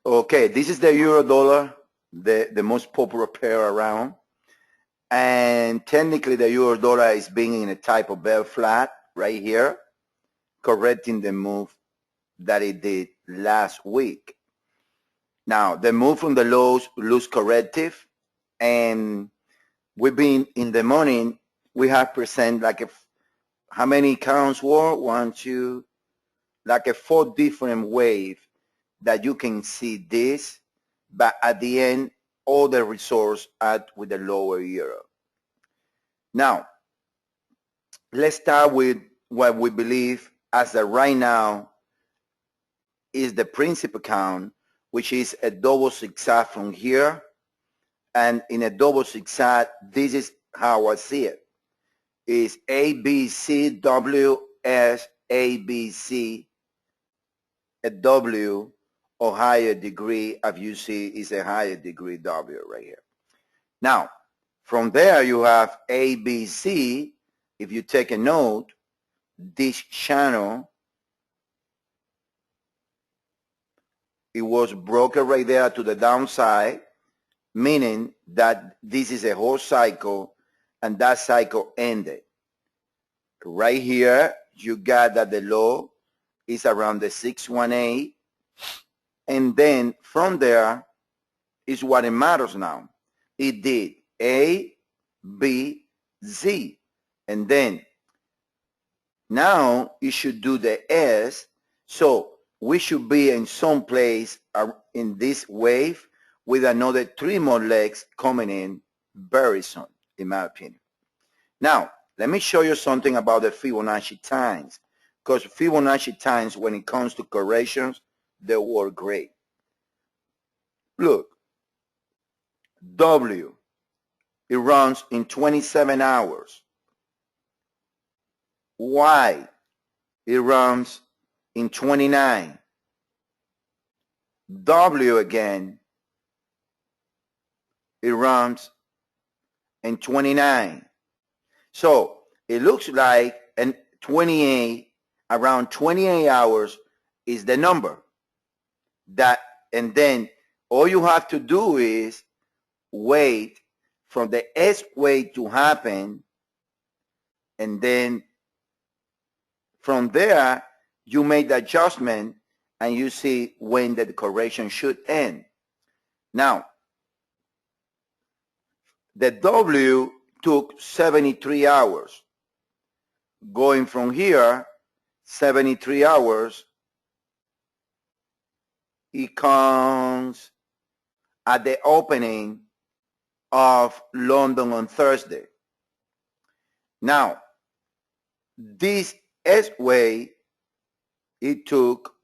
Okay, this is the euro dollar, the most popular pair around. And technically the euro dollar is being in a type of bear flat right here, correcting the move that it did last week. Now, the move from the lows looks corrective, and we've been in the morning, we have present like how many counts were? 1, 2, like a 4 different wave that you can see this, but at the end, all the resource at with the lower euro. Now, let's start with what we believe as the right now is the principal count, which is a double zigzag from here. And in a double zigzag, this is how I see it. Is A, B, C, W, S, A, B, C, a W or higher degree, as you see, is a higher degree W right here. Now, from there you have A, B, C. If you take a note, this channel, it was broken right there to the downside, meaning that this is a whole cycle and that cycle ended. Right here, you got that the low is around the 618, and then from there is what it matters now. It did A, B, Z, and then now it should do the S, so we should be in some place in this wave with another 3 more legs coming in very soon, in my opinion. Now, let me show you something about the Fibonacci times, because Fibonacci times, when it comes to corrections, they work great. Look, W, it runs in 27 hours. Y, it runs in 29. W again, it runs in 29. So it looks like an 28, around 28 hours is the number. That, and then all you have to do is wait for the S wave to happen, and then from there you make the adjustment and you see when the correction should end. Now, the W took 73 hours. Going from here, 73 hours, it comes at the opening of London on Thursday. Now, this S-way, it took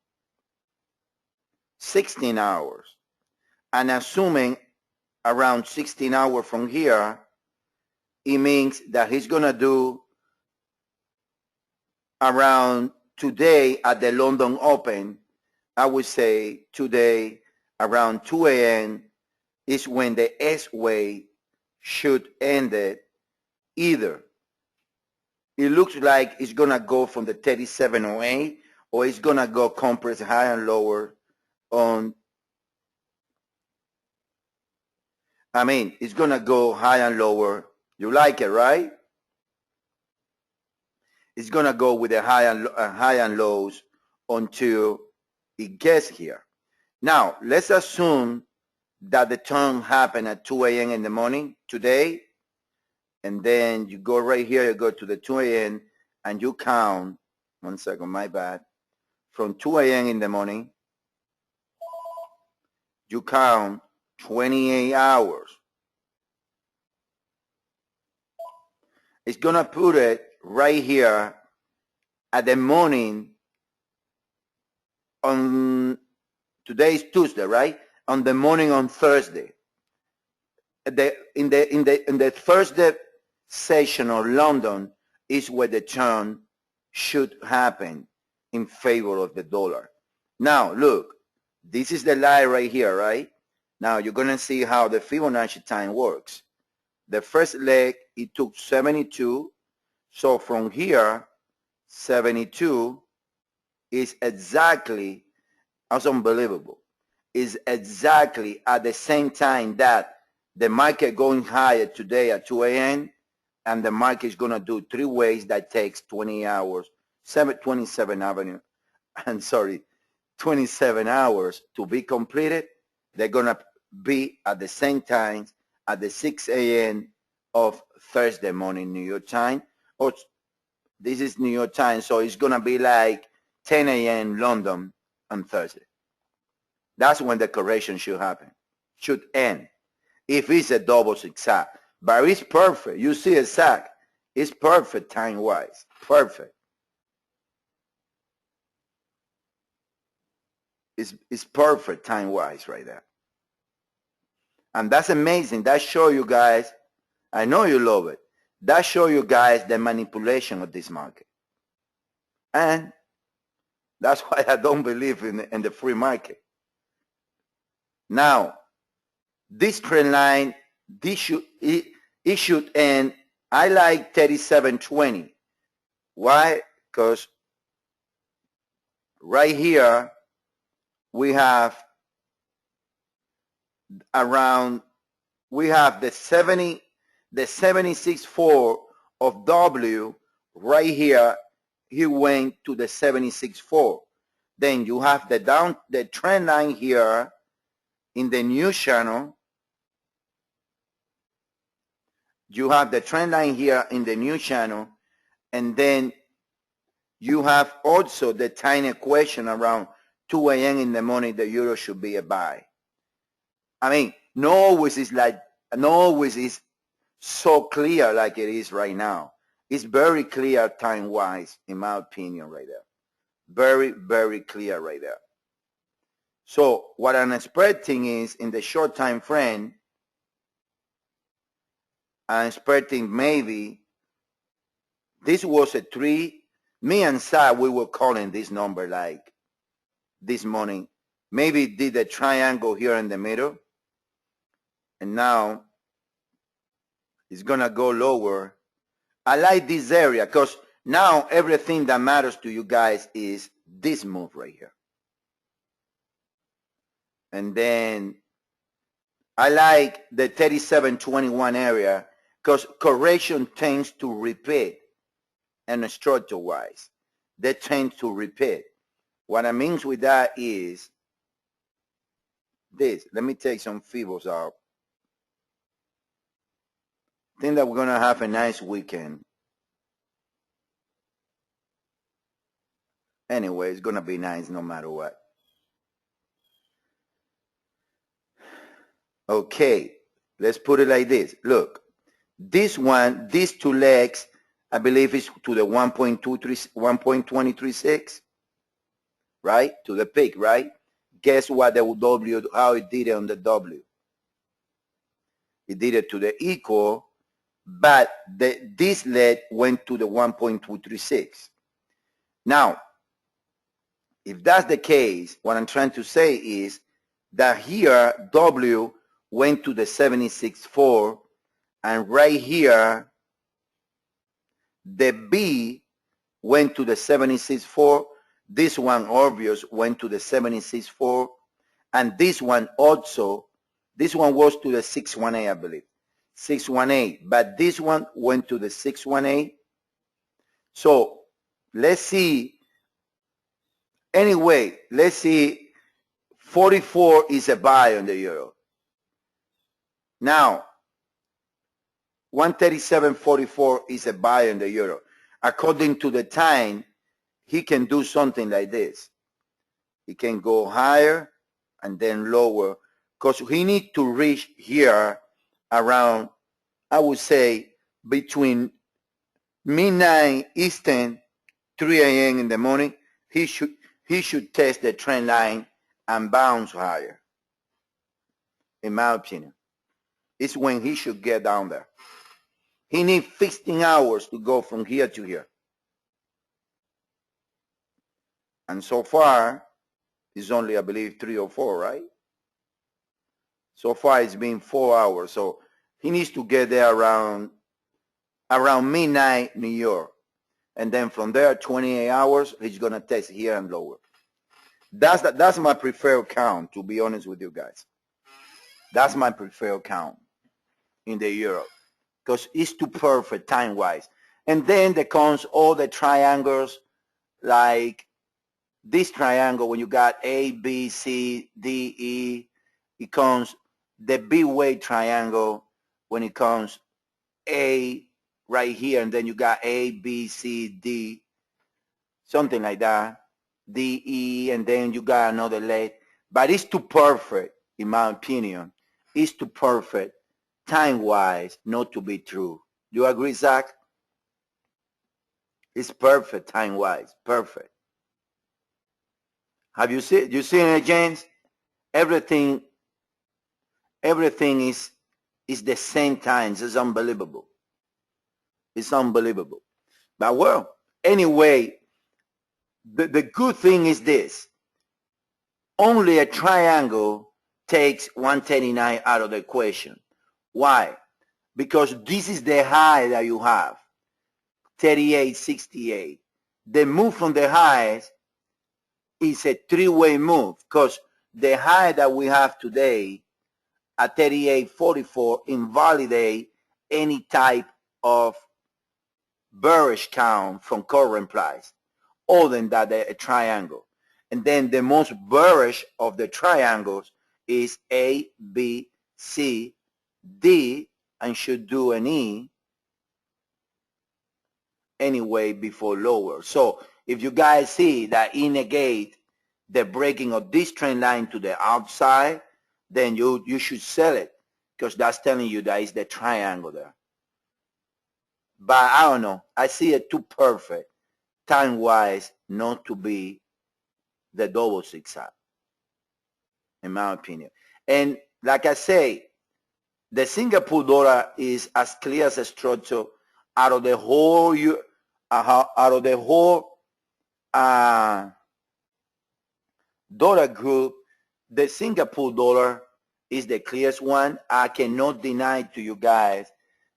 16 hours. And assuming around 16 hours from here, it means that he's going to do around today at the London Open. I would say today around 2 a.m. is when the S-way should end it. Either it looks like it's going to go from the 3708, or it's going to go compress higher and lower on, it's going to go high and lower. You like it, right? It's going to go with the high and lows until it gets here. Now, let's assume that the turn happened at 2 a.m. in the morning today, and then you go right here, you go to the 2 a.m. and you count, 1 second, my bad, from 2 a.m. in the morning, you count 28 hours. It's going to put it right here at the morning on, today is Tuesday, right? On the morning on Thursday. In the Thursday session of London is where the turn should happen in favor of the dollar. Now, look, this is the line right here, right? Now, you're going to see how the Fibonacci time works. The first leg, it took 72. So from here, 72 is exactly, that's unbelievable. is exactly at the same time that the market going higher today at 2 a.m. and the market is going to do 3 ways that takes 20 hours, 27 Avenue, I'm sorry, 27 hours to be completed. They're going to be at the same time at the 6 a.m. of Thursday morning New York time. Or this is New York time, so it's going to be like 10 a.m. London on Thursday. That's when the correction should happen, should end. If it's a double zigzag. But it's perfect. You see a zag. It's perfect time-wise. Perfect. It's perfect time-wise right there. And that's amazing. That shows you guys, I know you love it, that shows you guys the manipulation of this market. And that's why I don't believe in the free market. Now, this trend line, it should end. I like 37.20. Why? Because right here we have the 76.4 of W right here. He went to the 76.4. Then you have the trend line here in the new channel. You have the trend line here in the new channel, and then you have also the time equation around 2 a.m. in the morning. The euro should be a buy. I mean, no always is so clear like it is right now. It's very clear time-wise, in my opinion, right there. Very, very clear right there. So what I'm expecting is in the short time frame, I'm expecting maybe this was a 3. Me and Sai, we were calling this number like this morning. Maybe did a triangle here in the middle. And now it's going to go lower. I like this area because now everything that matters to you guys is this move right here. And then I like the 37.21 area because correction tends to repeat, and structure-wise, they tend to repeat. What I mean with that is this. Let me take some Fibos out. I think that we're going to have a nice weekend. Anyway, it's going to be nice no matter what. Okay, let's put it like this. Look, this one, these two legs, I believe is to the 1.236, right? To the peak, right? Guess what the W, how it did it on the W? It did it to the equal, but this leg went to the 1.236. Now, if that's the case, what I'm trying to say is that here W went to the 76.4, and right here the B went to the 76.4. This one obvious went to the 76.4, and this one also. This one was to the 618, I believe, 618. But this one went to the 618. So let's see. Anyway, let's see. 44 is a buy on the euro. Now, 137.44 is a buy on the euro. According to the time, he can do something like this. He can go higher and then lower, because he needs to reach here around, I would say, between midnight Eastern, 3 a.m. in the morning. He should test the trend line and bounce higher. In my opinion, it's when he should get down there. He needs 15 hours to go from here to here. And so far, it's only, I believe, 3 or 4, right? So far, it's been 4 hours. So he needs to get there around midnight, New York. And then from there, 28 hours, he's going to test here and lower. That's my preferred count, to be honest with you guys. That's my preferred count in the euro because it's too perfect time-wise. And then there comes all the triangles, like this triangle when you got A, B, C, D, E. It comes the B-way triangle when it comes A right here, and then you got A, B, C, D, something like that, D, E, and then you got another leg. But it's too perfect, in my opinion. It's too perfect, time-wise, not to be true. You agree, Zach? It's perfect, time-wise, perfect. Have you seen it, James? Everything is the same times. It's unbelievable. It's unbelievable. But well, anyway, the good thing is this. Only a triangle takes 139 out of the equation. Why? Because this is the high that you have, 38.68. The move from the highs is a three-way move because the high that we have today at 38.44 invalidate any type of bearish count from current price, other than that a triangle. And then the most bearish of the triangles is A, B, C, D, and should do an E anyway before lower. So if you guys see that E negate the breaking of this trend line to the outside, then you should sell it because that's telling you that it's the triangle there. But I don't know. I see it too perfect, time-wise, not to be the double zigzag, in my opinion. And like I say, the Singapore dollar is as clear as a structure out of the whole dollar group. The Singapore dollar is the clearest one. I cannot deny to you guys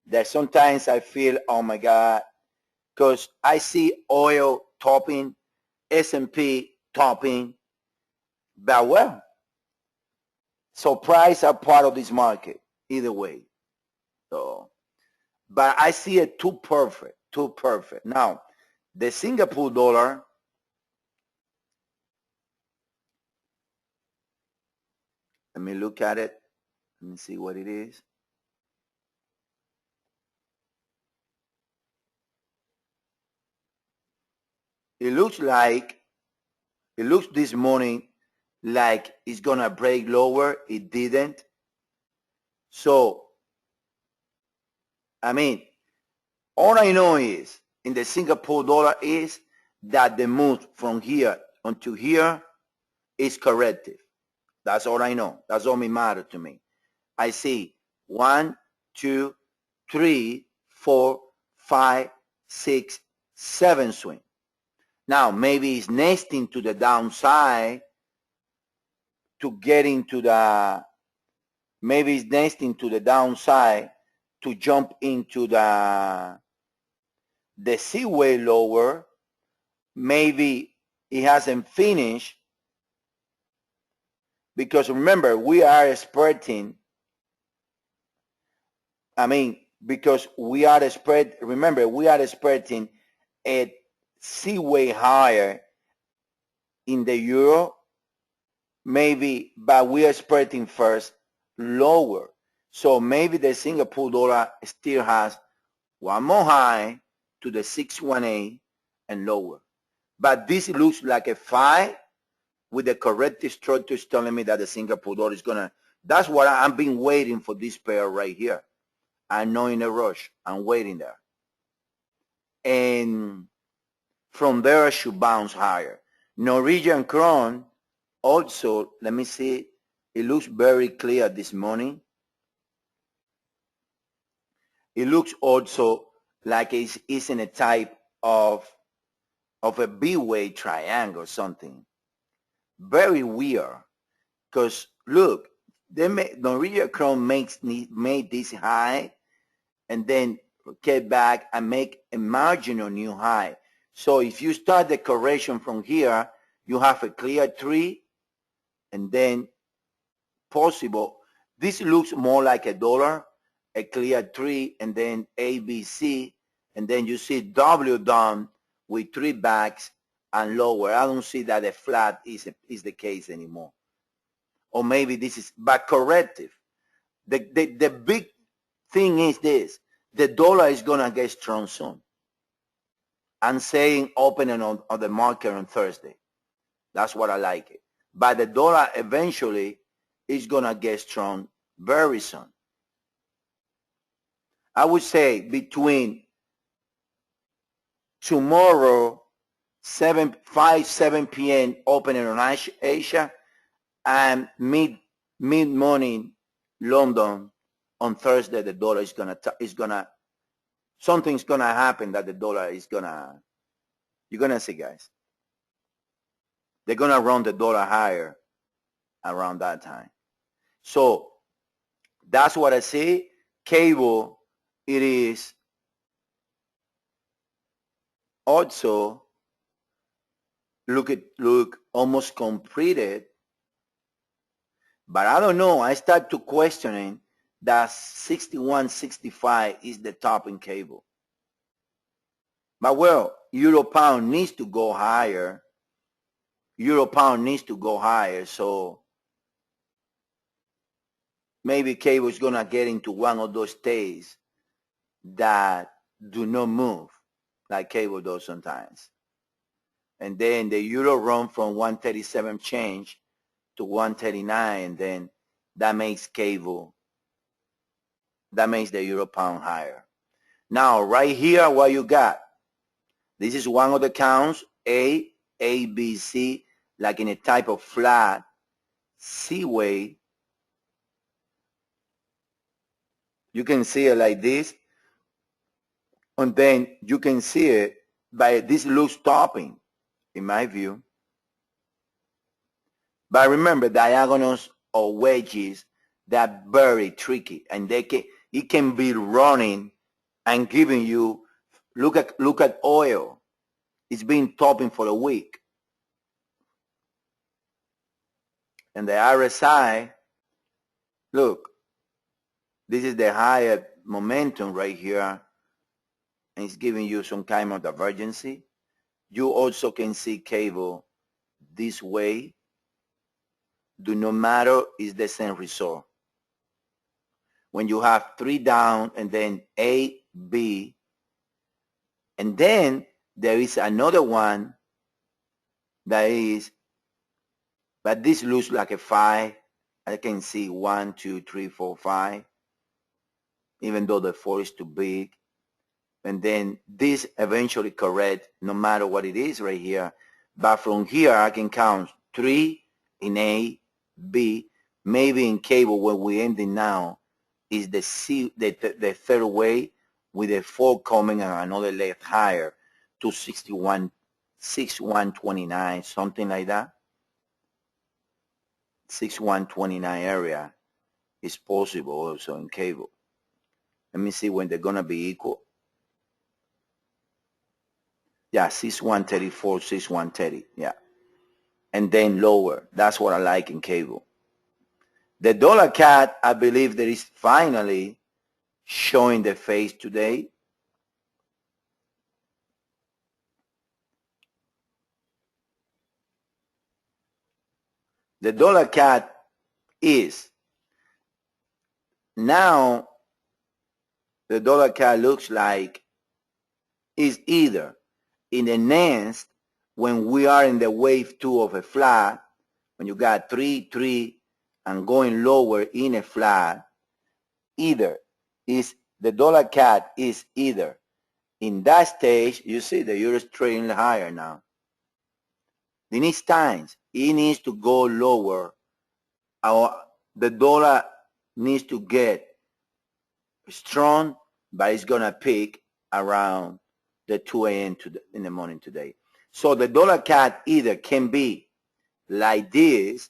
that sometimes I feel, oh my God, because I see oil topping, S&P topping, but well, so prices are part of this market either way. So, but I see it too perfect, too perfect. Now, the Singapore dollar, let me look at it. Let me see what it is. It looks this morning like it's gonna break lower. It didn't. So, I mean, all I know is in the Singapore dollar is that the move from here onto here is corrective. That's all I know. That's all that matters to me. I see 1, 2, 3, 4, 5, 6, 7 swing. Now, maybe it's nesting to the downside to get into the, maybe it's nesting to the downside to jump into the seaway lower. Maybe it hasn't finished because remember, we are expecting, because we are expecting, remember, we are expecting a seaway higher in the euro, maybe, but we are expecting first lower. So maybe the Singapore dollar still has one more high to the 618 and lower. But this looks like a 5 with the corrective structure is telling me that the Singapore dollar is gonna, that's what I've been waiting for, this pair right here. I'm not in a rush. I'm waiting there. And from there, I should bounce higher. Norwegian krone also, let me see, it looks very clear this morning. It looks also like it's in a type of a B-way triangle or something. Very weird. Because look, Norwegian krone made this high and then get back and make a marginal new high. So if you start the correction from here, you have a clear tree, and then possible. This looks more like a dollar, a clear tree, and then ABC, and then you see W down with three backs and lower. I don't see that a flat is the case anymore. Or maybe this is, but corrective. The big thing is this: the dollar is gonna get strong soon. I'm saying opening on the market on Thursday. That's what I like it. But the dollar eventually is gonna get strong very soon. I would say between tomorrow 7 p.m. opening on Asia and mid-morning London on Thursday, the dollar is gonna something's gonna happen that the dollar is gonna, you're gonna see, guys. They're gonna run the dollar higher around that time. So that's what I see. Cable, it is also look almost completed, but I don't know. I start to questioning that 61.65 is the top in cable. But well, euro pound needs to go higher. Euro pound needs to go higher, so maybe cable is gonna get into one of those days that do not move like cable does sometimes. And then the euro run from 137 change to 139, and then that makes cable, that makes the euro pound higher. Now right here, what you got, this is one of the counts, A, B, C, like in a type of flat C-way. You can see it like this, and then you can see it by this looks topping, in my view. But remember, diagonals or wedges, they're very tricky, and it can be running and giving you, look at oil. It's been topping for a week. And the RSI, look, this is the higher momentum right here, and it's giving you some kind of divergency. You also can see cable this way. Do not matter, is the same result. When you have three down and then A, B, and then there is another one that is, but this looks like a 5. I can see 1, 2, 3, 4, 5, even though the 4 is too big. And then this eventually correct no matter what it is right here. But from here I can count 3 in A, B, maybe in cable where we ending now is the C, the third way, with a 4 coming and another leg higher to 6129, something like that. 6129 area is possible also in cable. Let me see when they're gonna be equal. Yeah, 6134, 6130, yeah. And then lower. That's what I like in cable. The dollar CAD, I believe that is finally showing the face today. The dollar CAD is now, the dollar CAD looks like is either in the next, when we are in the wave 2 of a flat, when you got 3, 3 and going lower in a flat, either is the dollar CAD is either in that stage. You see the euro is trading higher now. It needs times. It needs to go lower. The dollar needs to get strong, but it's gonna peak around the 2 a.m. in the morning today. So the dollar CAD either can be like this,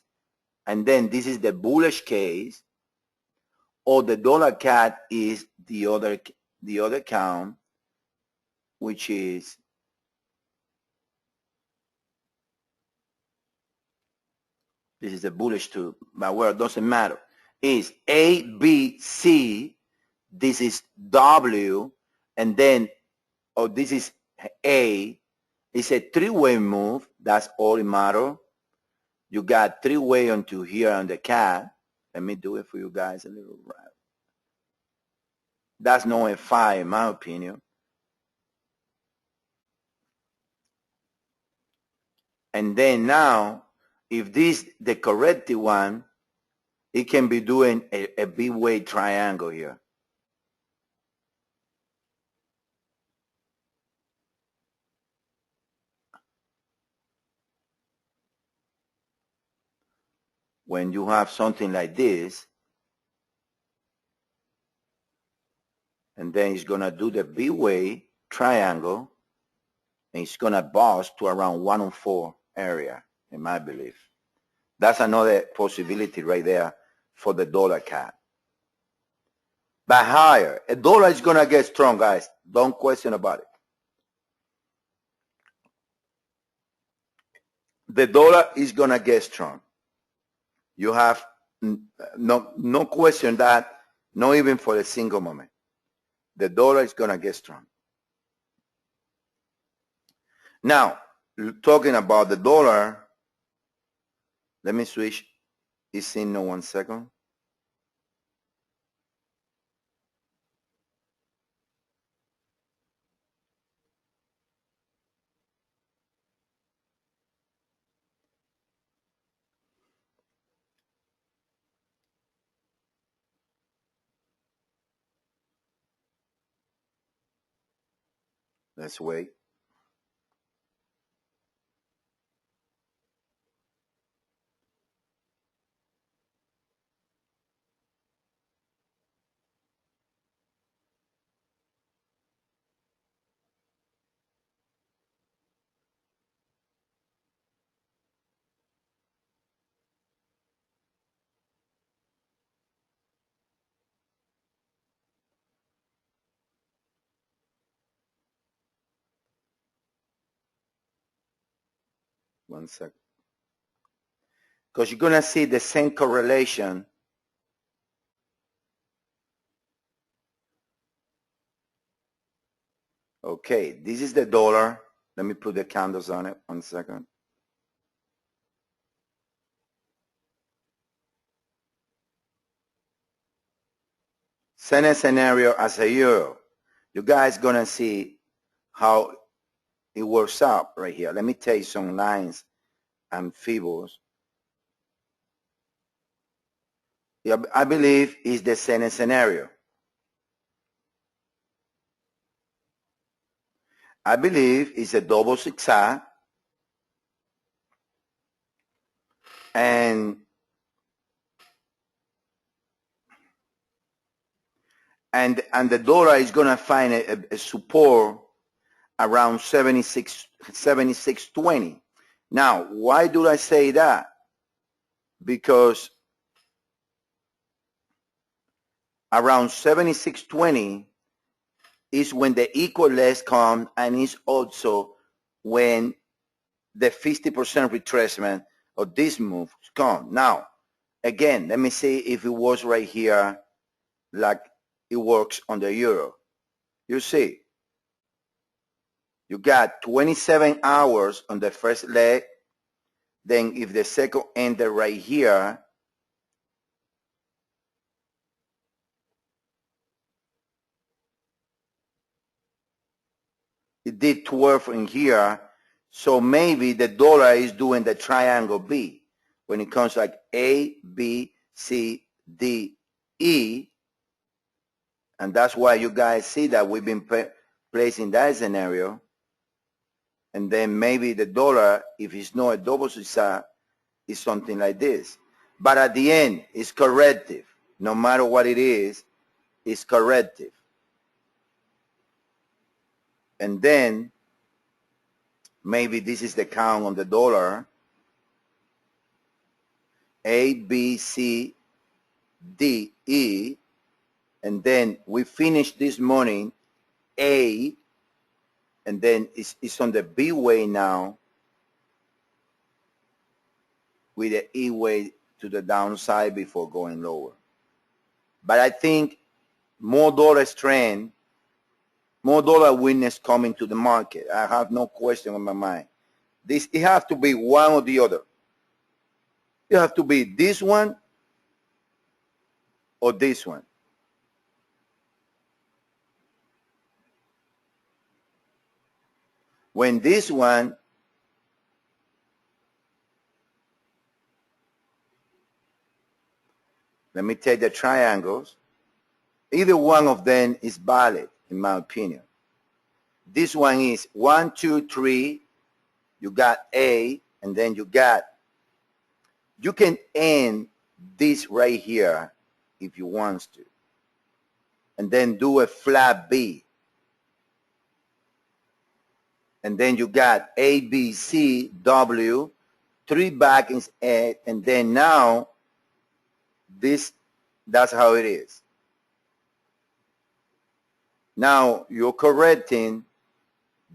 and then this is the bullish case, or the dollar CAD is the other count, which is This is a bullish too, but well, it doesn't matter. Is A, B, C, this is W, and then, oh, this is A. It's a three-way move. That's all it matters. You got three-way onto here on the cat. Let me do it for you guys a little right. That's no F5 in my opinion. And then now, if this the corrected one, it can be doing a B-way triangle here. When you have something like this, and then it's going to do the B-way triangle, and it's going to bust to around 104 area, in my belief. That's another possibility right there for the dollar cat. But higher, a dollar is going to get strong, guys. Don't question about it. The dollar is going to get strong. You have no question that, not even for a single moment. The dollar is going to get strong. Now, talking about the dollar, let me switch. It's in 1 second. Let's wait. One second. Because you're going to see the same correlation. Okay, this is the dollar. Let me put the candles on it. 1 second. Same scenario as a euro. You guys going to see how it works out right here. Let me tell you some lines and figures. Yeah, I believe it's the same scenario. I believe it's a double zigzag, and the dollar is going to find a support around 76.20. Now, why do I say that? Because around 76.20 is when the equal less come, and is also when the 50% retracement of this move come. Now, again, let me see if it was right here like it works on the euro. You see, you got 27 hours on the first leg. Then if the second ended right here, it did 12 in here. So maybe the dollar is doing the triangle B when it comes like A, B, C, D, E. And that's why you guys see that we've been placing that scenario. And then maybe the dollar, if it's not a double zigzag, is something like this. But at the end, it's corrective. No matter what it is, it's corrective. And then maybe this is the count on the dollar. A, B, C, D, E. And then we finished this morning A, and then it's on the B way now. with the E wave to the downside before going lower. But I think more dollar strength, more dollar weakness coming to the market. I have no question in my mind. It has to be one or the other. It has to be this one or this one. When this one let me take the triangles. Either one of them is valid, in my opinion. This one is 1, 2, 3. You got A, and then you can end this right here if you want to. And then do a flat B. And then you got A, B, C, W, 3 back is A, and then now that's how it is. Now you're correcting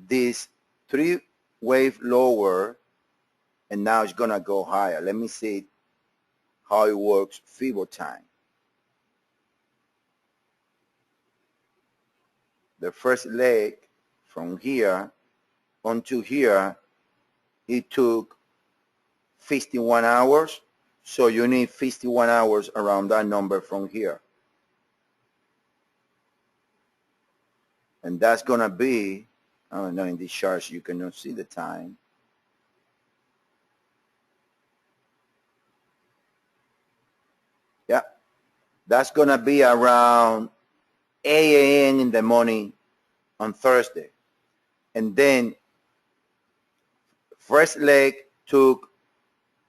this 3 wave lower, and now it's gonna go higher. Let me see how it works FIBO time. The first leg from here onto here, it took 51 hours. So you need 51 hours around that number from here. And that's going to be, I don't know, in these charts you cannot see the time. Yeah, that's going to be around 8 a.m. in the morning on Thursday. And then first leg took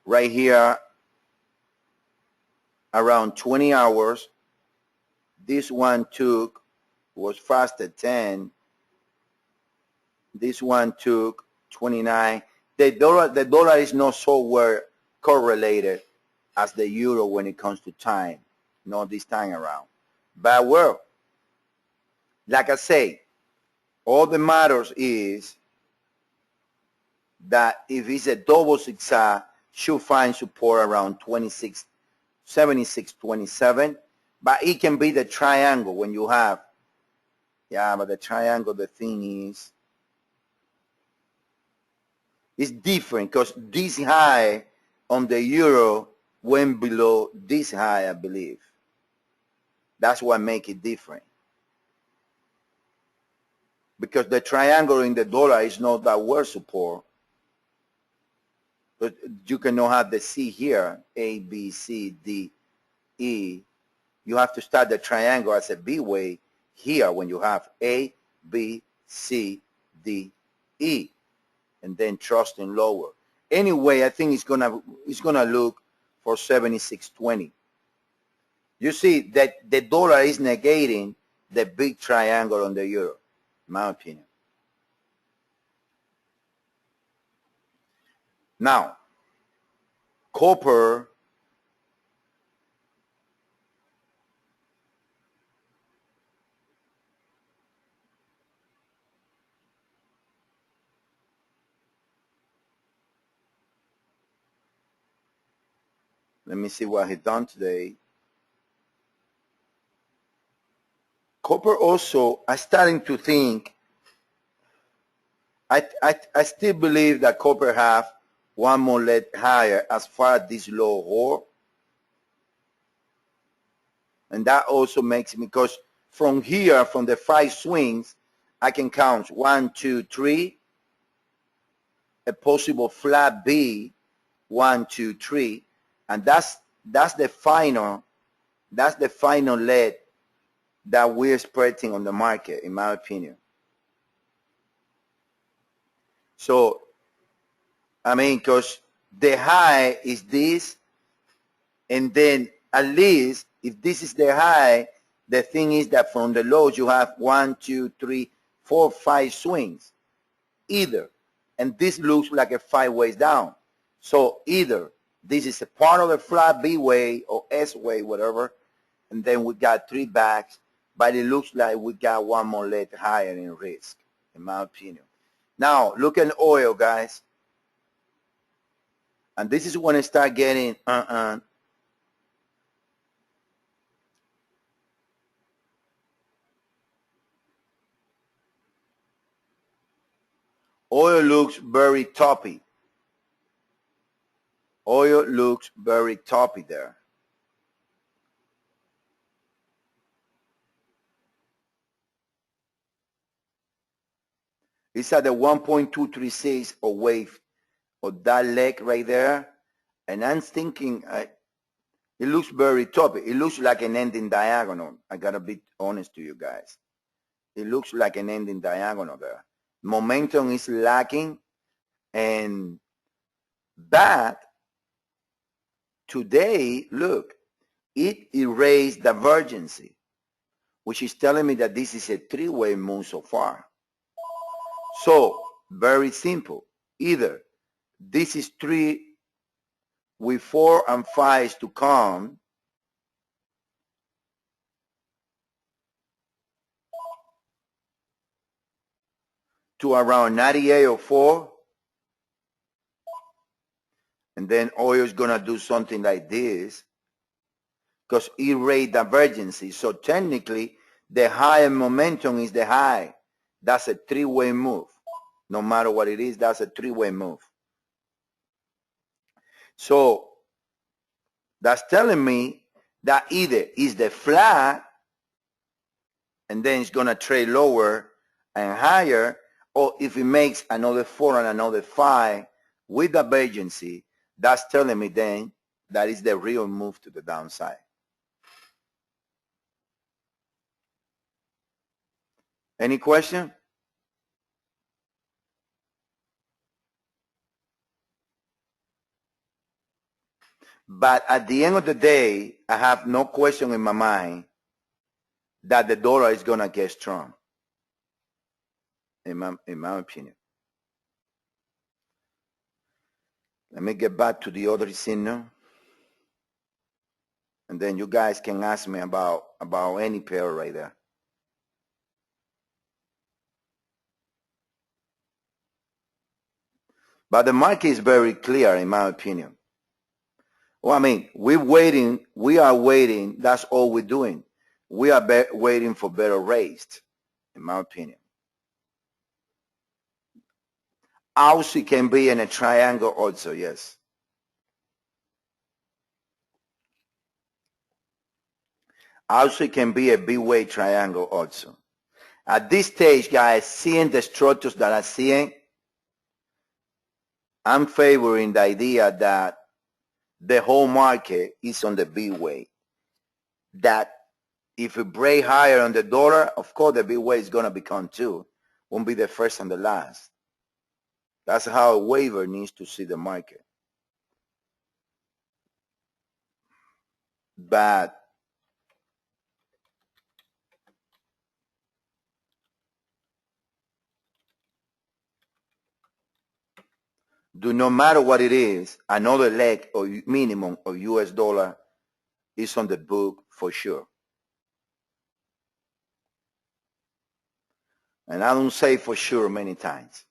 right here around 20 hours. This one was faster, 10. This one took 29. The dollar is not so well correlated as the euro when it comes to time, not this time around. But well, like I say, all that matters is that if it's a double zigzag, should find support around 76.27, but it can be the triangle when you have, but the triangle, the thing is, it's different because this high on the euro went below this high, I believe. That's what makes it different. Because the triangle in the dollar is not that well support. But you cannot have the C here, A, B, C, D, E. You have to start the triangle as a B way here when you have A, B, C, D, E, and then trusting lower. Anyway, I think it's gonna look for 76.20. You see that the dollar is negating the big triangle on the euro, in my opinion. Now, copper let me see what he's done today. Copper also, I'm starting to think, I still believe that copper have one more leg higher as far as this low hold. And that also makes me, because from here, from the 5 swings, I can count 1, 2, 3, a possible flat B, 1, 2, 3, and that's the final leg that we're expecting on the market, in my opinion. So, I mean, because the high is this, and then at least if this is the high, the thing is that from the lows you have 1, 2, 3, 4, 5 swings, either, and this looks like a 5 ways down. So either this is a part of a flat B way or S way, whatever, and then we got 3 backs, but it looks like we got one more leg higher in risk, in my opinion. Now, look at oil, guys. And this is when I start getting oil looks very toppy. Oil looks very toppy there. It's at the 1.236 away of that leg right there. And I'm thinking it looks very toppy. It looks like an ending diagonal. I got to be honest to you guys. It looks like an ending diagonal there. Momentum is lacking. And that today, look, it erased divergency, which is telling me that this is a three-way move so far. So, very simple. Either this is 3 with 4 and 5s to come, to around 98 or 4, and then oil is going to do something like this because it rate divergency. So technically, the higher momentum is the high. That's a three-way move. No matter what it is, that's a three-way move. So that's telling me that either is the flat and then it's going to trade lower and higher, or if it makes another 4 and another 5 with divergency, that's telling me then that is the real move to the downside. Any question? But at the end of the day, I have no question in my mind that the dollar is going to get strong, in my opinion. Let me get back to the other signal. And then you guys can ask me about any pair right there. But the market is very clear, in my opinion. Well, I mean, we are waiting, that's all we're doing. We are waiting for better rates, in my opinion. Also can be in a triangle also, yes. Also can be a B-way triangle also. At this stage, guys, seeing the structures that I'm seeing, I'm favoring the idea that the whole market is on the B-way. That if it break higher on the dollar, of course the B-way is going to become 2. Won't be the first and the last. That's how a waiver needs to see the market. But no matter what it is, another leg or minimum of US dollar is on the book for sure. And I don't say for sure many times.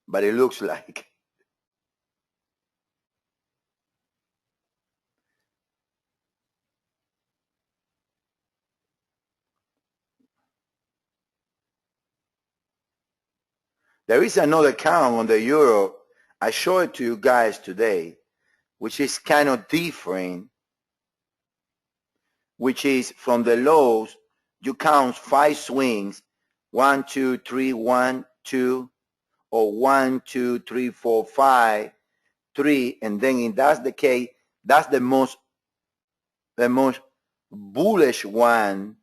But it looks like. There is another count on the euro. I show it to you guys today, which is kind of different, which is from the lows, you count 5 swings, 1, 2, 3, 1, 2, or 1, 2, 3, 4, 5, 3, and then if that's the case, that's the most bullish one,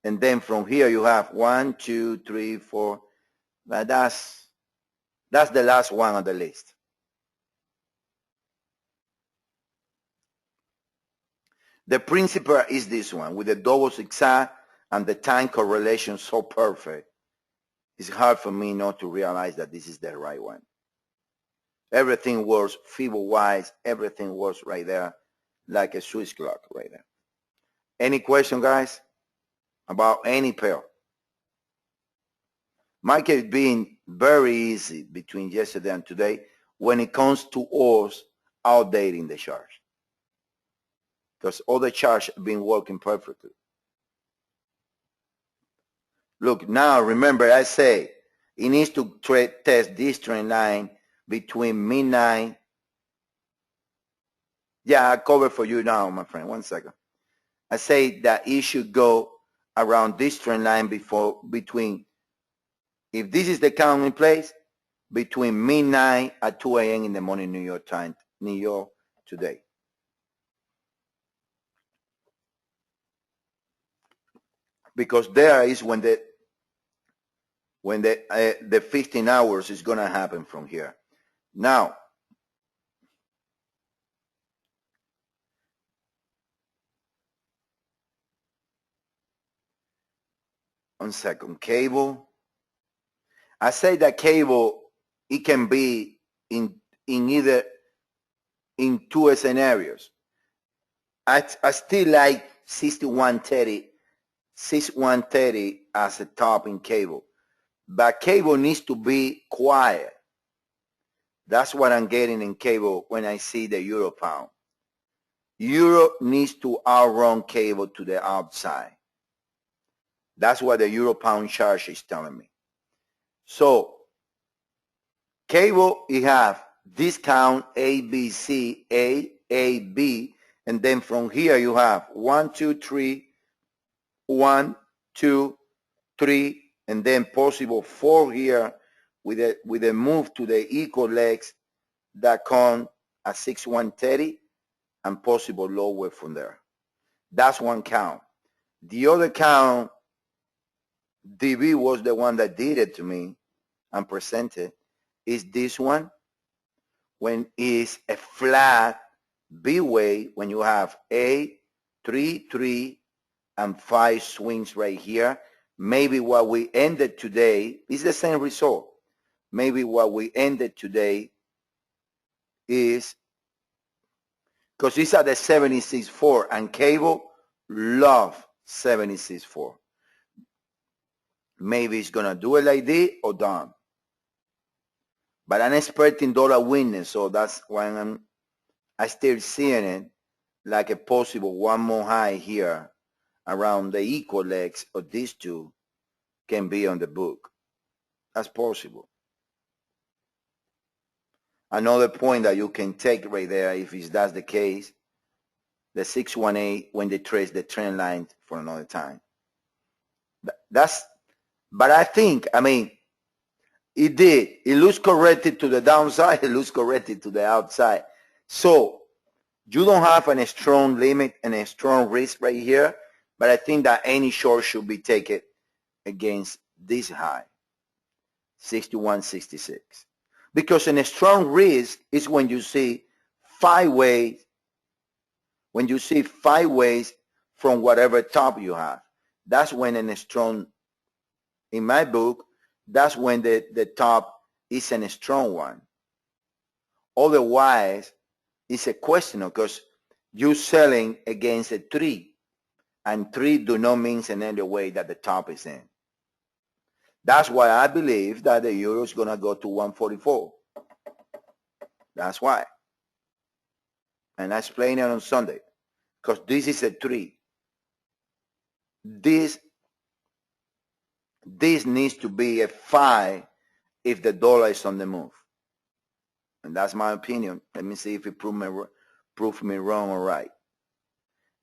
and then from here you have 1, 2, 3, 4. But that's the last one on the list. The principle is this one, with the double zigzag and the time correlation so perfect. It's hard for me not to realize that this is the right one. Everything works Fibonacci-wise, everything works right there, like a Swiss clock right there. Any question, guys, about any pair? Market being very easy between yesterday and today. when it comes to us outdating the charts, because all the charts have been working perfectly. Look, now remember I say it needs to test this trend line between midnight. Yeah, I cover for you now, my friend. 1 second. I say that it should go around this trend line between, if this is the count in place, between midnight at 2 a.m. in the morning New York time, New York today. Because there is when the 15 hours is going to happen from here. Now, one second, cable. I say that cable, it can be in either in two scenarios. I still like 6130 as a top in cable, but cable needs to be quiet. That's what I'm getting in cable when I see the euro pound. Euro needs to outrun cable to the outside. That's what the euro pound chart is telling me. So cable, you have discount A, B, C, A, B, and then from here you have 1, 2, 3, 1, 2, 3, and then possible 4 here with a move to the equal legs that come at 6130 and possible lower from there. That's one count. The other count, DB was the one that did it to me and presented, is this one, when it's a flat B way, when you have A, 3, 3, and 5 swings right here. Maybe what we ended today is the same result. Maybe what we ended today is, because these are the 76.4 and cable love 76.4. Maybe it's going to do it like this or down. But I'm expecting dollar weakness, so that's why I still seeing it like a possible one more high here around the equal legs of these two can be on the book. That's possible. Another point that you can take right there, if that's the case, the 618 when they trace the trend line for another time. But I think, I mean, it did. It looks corrected to the downside. It looks corrected to the outside. So you don't have a strong limit and a strong risk right here, but I think that any short should be taken against this high, 61.66. Because in a strong risk is when you see 5 ways, from whatever top you have. That's when in a strong, in my book, that's when the top is a strong one. Otherwise, it's a question because you're selling against a 3, and 3 do not mean in any way that the top is in. That's why I believe that the euro is going to go to 144. That's why. And I explained it on Sunday. Because this is a 3. This needs to be a 5 if the dollar is on the move. And that's my opinion. Let me see if it prove me wrong or right.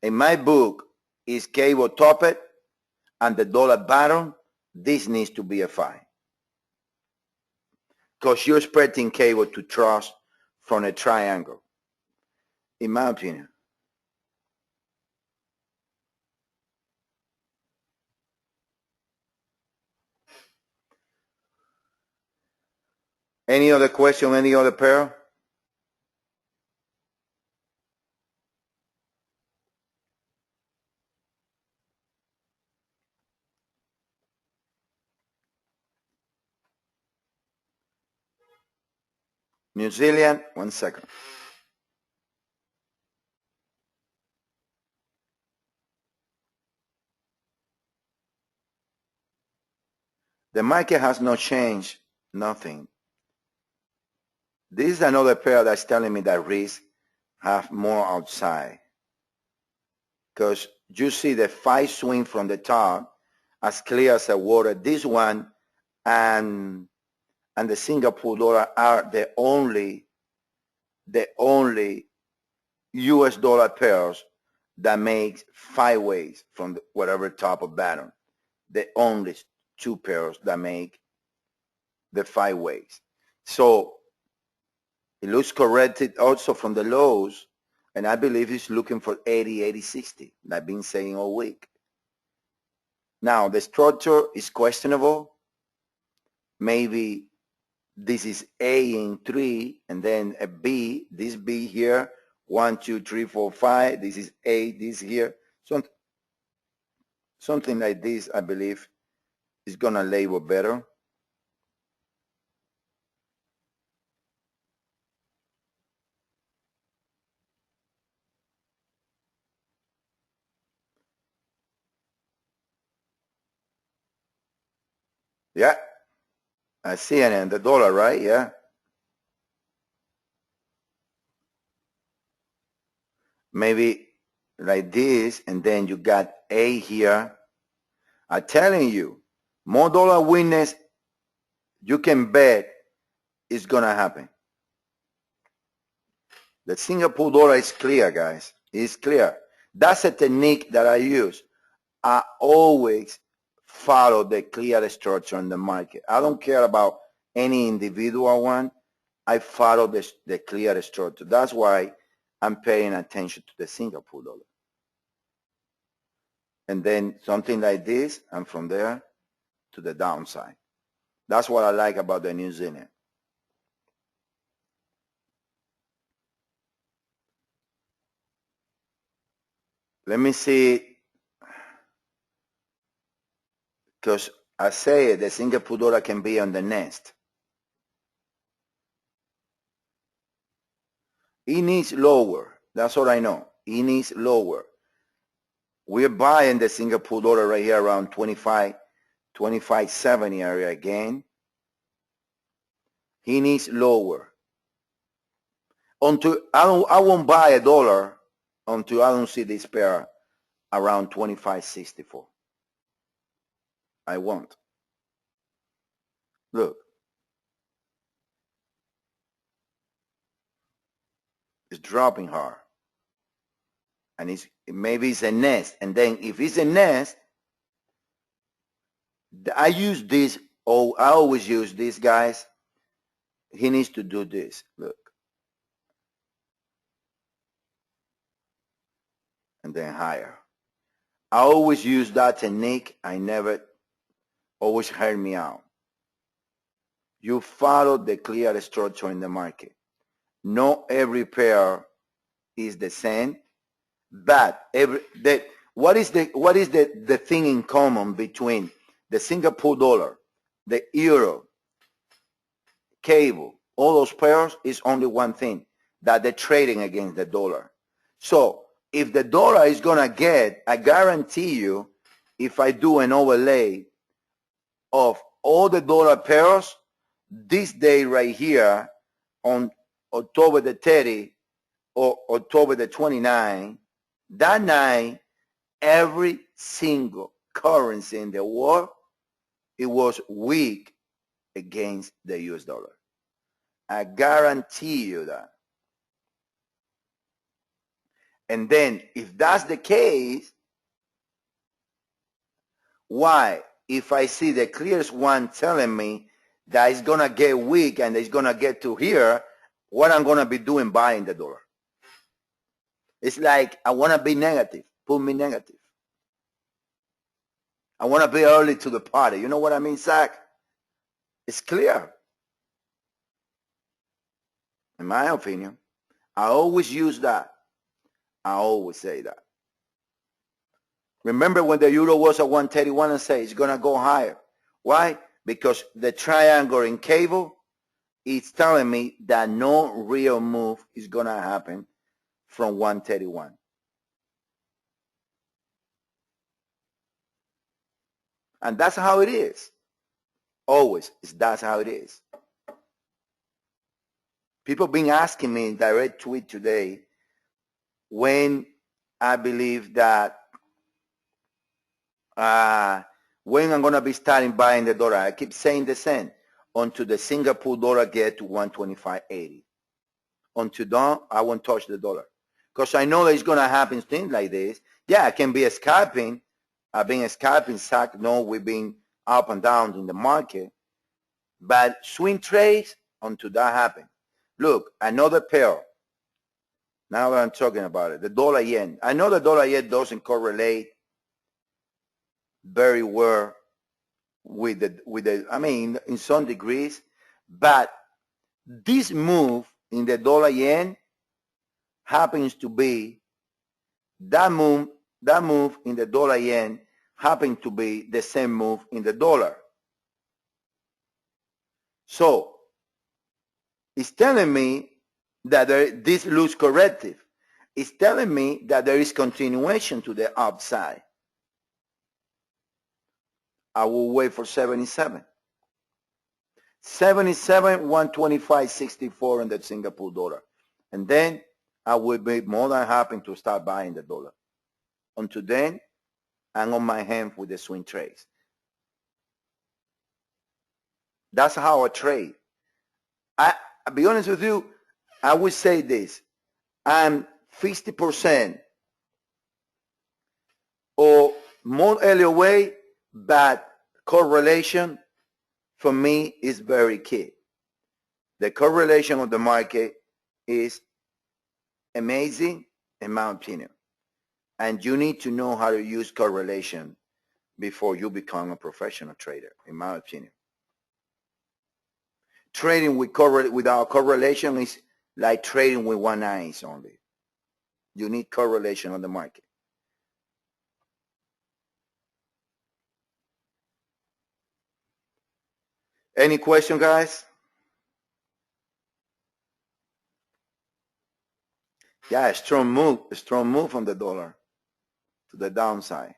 In my book, is cable top it and the dollar bottom. This needs to be a 5. Because you're expecting cable to trust from a triangle, in my opinion. Any other question, any other pair? New Zealand, 1 second. The market has not changed, nothing. This is another pair that's telling me that risk have more outside. Because you see the 5 swing from the top as clear as the water. This one and the Singapore dollar are the only US dollar pairs that make 5 ways from whatever top of bottom. The only 2 pairs that make the 5 ways. So it looks corrected also from the lows, and I believe it's looking for 80, 80, 60. I've been saying all week. Now, the structure is questionable. Maybe this is A in 3, and then a B, this B here, 1, 2, 3, 4, 5. This is A, this here. Something like this, I believe, is going to label better. Yeah, I see it in the dollar, right? Yeah. Maybe like this, and then you got A here. I'm telling you, more dollar weakness, you can bet it's going to happen. The Singapore dollar is clear, guys. It's clear. That's a technique that I use. I always follow the clear structure in the market. I don't care about any individual one. I follow the clear structure. That's why I'm paying attention to the Singapore dollar. And then something like this, and from there to the downside. That's what I like about the New Zealand. Let me see, because I say the Singapore dollar can be on the nest. It needs lower. That's all I know. It needs lower. We're buying the Singapore dollar right here around 25.70 area again. He needs lower. I won't buy a dollar until I don't see this pair around 25.64. I won't. Look. It's dropping hard. And maybe it's a nest. And then if it's a nest, I always use this, guys. He needs to do this. Look. And then higher. I always use that technique. Always heard me out. You follow the clear structure in the market. Not every pair is the same, but what is the thing in common between the Singapore dollar, the euro, cable, all those pairs is only one thing, that they're trading against the dollar. So if the dollar is going to get, I guarantee you, if I do an overlay of all the dollar pairs, this day right here on October the 30 or October the 29, that night, every single currency in the world, it was weak against the US dollar. I guarantee you that. And then if that's the case, why? If I see the clearest one telling me that it's going to get weak and it's going to get to here, what I'm going to be doing buying the dollar? It's like I want to be negative. Put me negative. I want to be early to the party. You know what I mean, Zach? It's clear. In my opinion, I always use that. I always say that. Remember when the euro was at 131 and say it's going to go higher. Why? Because the triangle in cable is telling me that no real move is going to happen from 131. And that's how it is. Always, that's how it is. People been asking me in direct tweet today when I believe that when I'm going to be starting buying the dollar. I keep saying the same until the Singapore dollar get to 125.80. Until then, I won't touch the dollar because I know that it's going to happen things like this. Yeah, I can be scalping. I've been scalping, Zach. No, we've been up and down in the market. But swing trades until that happens. Look, another pair. Now that I'm talking about it, the dollar yen. I know the dollar yen doesn't correlate very well with the I mean, in some degrees, but this move in the dollar yen happens to be that move in the dollar yen happens to be the same move in the dollar. So it's telling me that this looks corrective. It's telling me that there is continuation to the upside. I will wait for 77. 77, 125.64 in the Singapore dollar. And then I will be more than happy to start buying the dollar. Until then, I'm on my hand with the swing trades. That's how I trade. I'll be honest with you, I would say this. I'm 50% or more Elliott Wave, but correlation for me is very key. The correlation of the market is amazing in my opinion. And you need to know how to use correlation before you become a professional trader, in my opinion. Trading without correlation is like trading with one eye only. You need correlation on the market. Any question, guys? Yeah, a strong move on the dollar to the downside.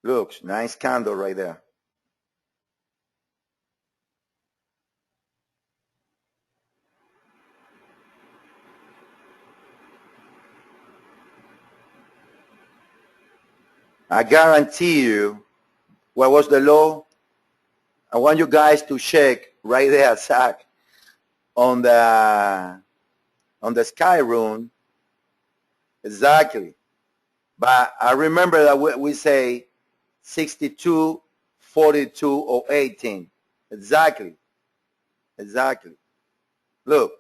Look, nice candle right there. I guarantee you, what was the low? I want you guys to check right there, Zach, on the sky rune. Exactly. But I remember that we say 62, 42, or 18. Exactly. Exactly. Look,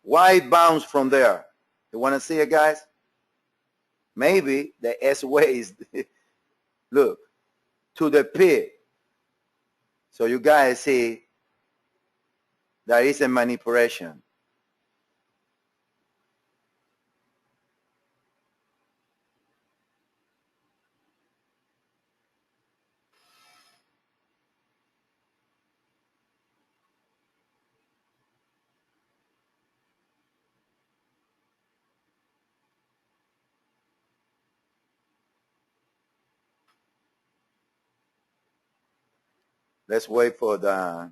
why it bounced from there? You want to see it, guys? Maybe the S-way is, look, to the pit. So you guys see there is a manipulation. Let's wait for the,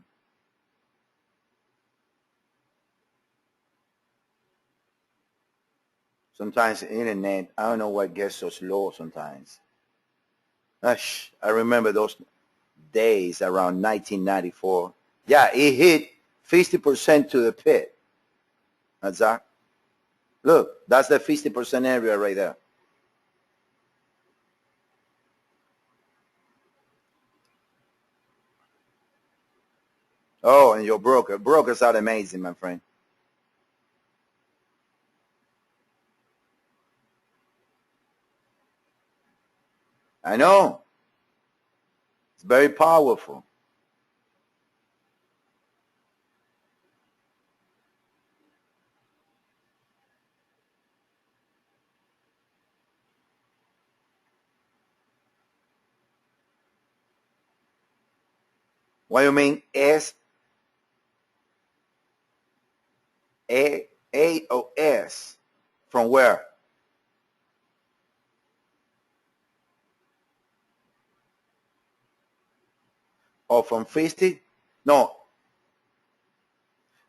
sometimes the internet, I don't know why it gets so slow sometimes. Gosh, I remember those days around 1994. Yeah, it hit 50% to the pit. That's that. Look, that's the 50% area right there. Oh, and your brokers are amazing, my friend. I know. It's very powerful. What do you mean? S? A or S. From where? Or from 50? No.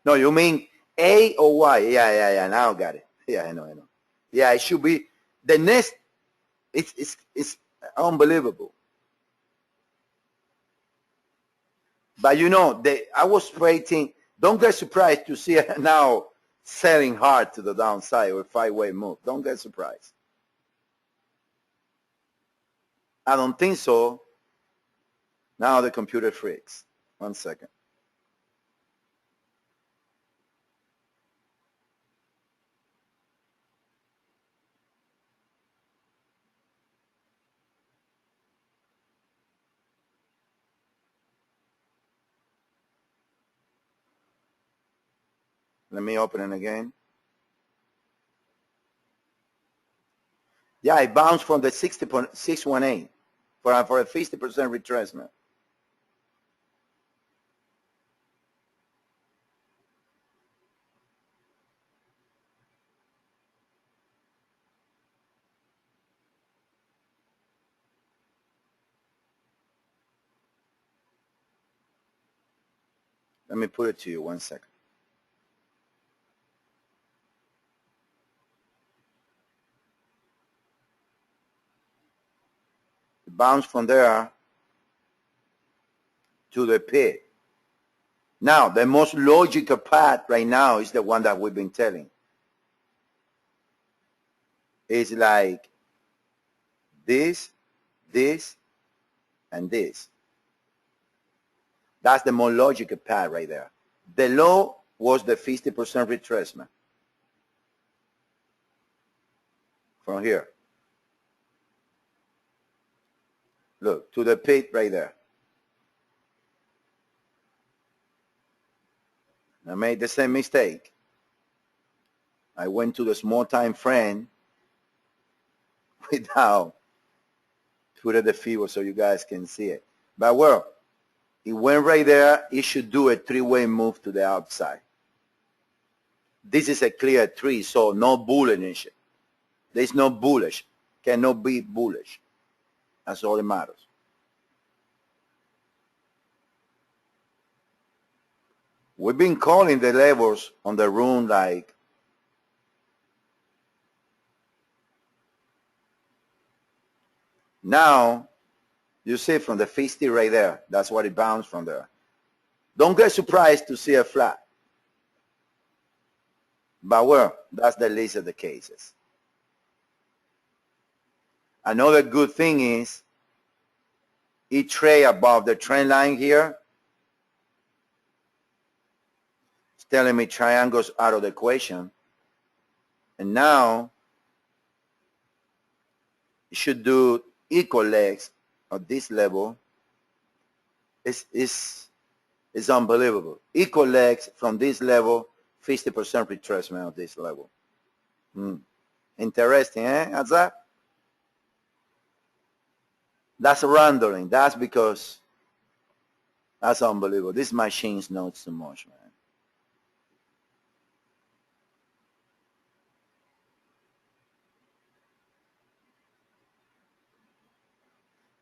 No, you mean A or Y? Yeah. Now I got it. Yeah, I know. Yeah, it should be the next. It's unbelievable. But you know, I was waiting. Don't get surprised to see it now selling hard to the downside or 5-way move. Don't get surprised. I don't think so. Now the computer freaks. 1 second. Let me open it again. Yeah, it bounced from the 60.618 for a 50% retracement. Let me put it to you 1 second. It bounced from there to the pit. Now, the most logical path right now is the one that we've been telling. It's like this, and this. That's the more logical path right there. The low was the 50% retracement from here. Look, to the pit right there. I made the same mistake. I went to the small time frame without putting the figure so you guys can see it. But well, it went right there. It should do a 3-way move to the outside. This is a clear 3, so no bullish. There's no bullish. Cannot be bullish. That's all that matters. We've been calling the levels on the room like now you see from the 50 right there. That's what it bounced from there. Don't get surprised to see a flat. But well, that's the least of the cases. Another good thing is it trade above the trend line here. It's telling me triangles out of the equation. And now it should do equal legs at this level. It's unbelievable. Equal legs from this level, 50% retracement of this level. Interesting, eh? How's that? That's random. That's because that's unbelievable. This machine knows too much, man.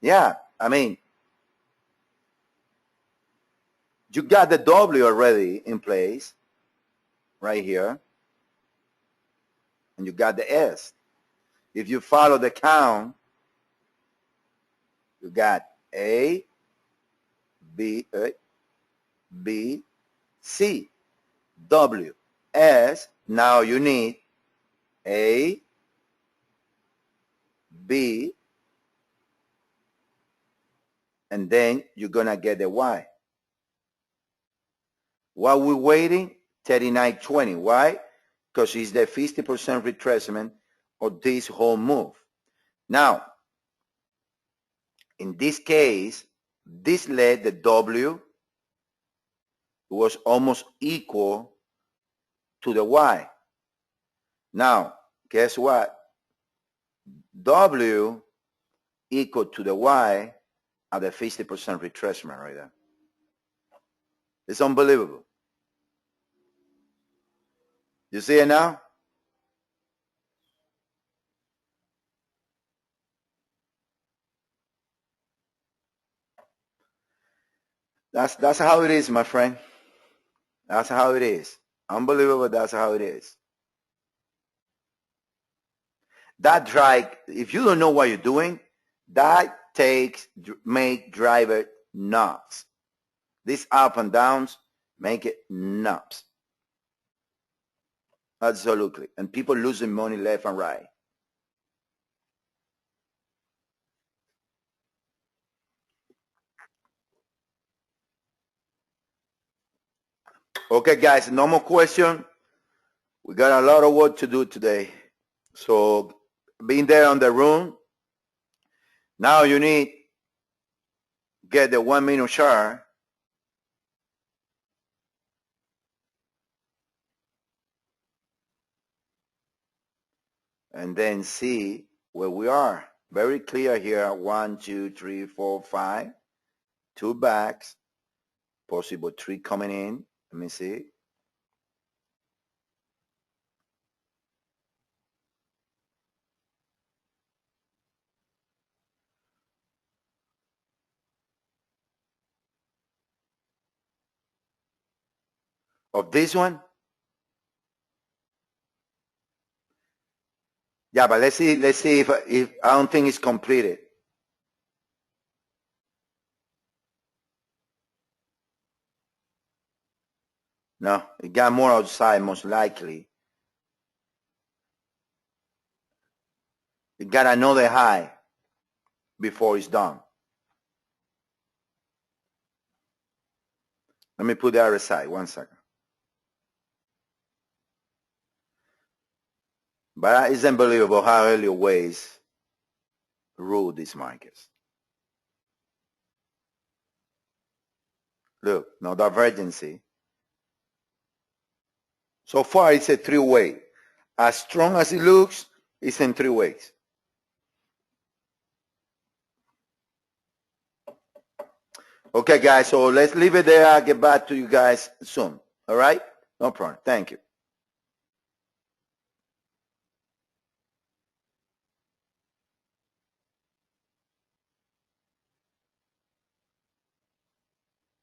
Yeah, I mean, you got the W already in place right here, and you got the S. If you follow the count, you got A, B, C, W, S. Now you need A, B, and then you're going to get the Y. While we're waiting, 39.20. Why? Because it's the 50% retracement of this whole move. Now, in this case, this led the W was almost equal to the Y. Now, guess what? W equal to the Y at the 50% retracement right there. It's unbelievable. You see it now? That's how it is, my friend. That's how it is. Unbelievable, that's how it is. That drive, if you don't know what you're doing, that make driver nuts. These up and downs make it nuts. Absolutely. And people losing money left and right. Okay, guys, no more question. We got a lot of work to do today. So being there on the room, now you need get the 1 minute chart. And then see where we are. Very clear here. 1, 2, 3, 4, 5. 2 backs. Possible 3 coming in. Let me see. Of this one? Yeah, but let's see if I don't think it's completed. No, it got more outside most likely. It got another high before it's done. Let me put the other side, 1 second. But it's unbelievable how Elliott Waves rule these markets. Look, no divergency. So far, it's a 3-way. As strong as it looks, it's in 3 ways. Okay, guys, so let's leave it there. I'll get back to you guys soon. All right? No problem. Thank you.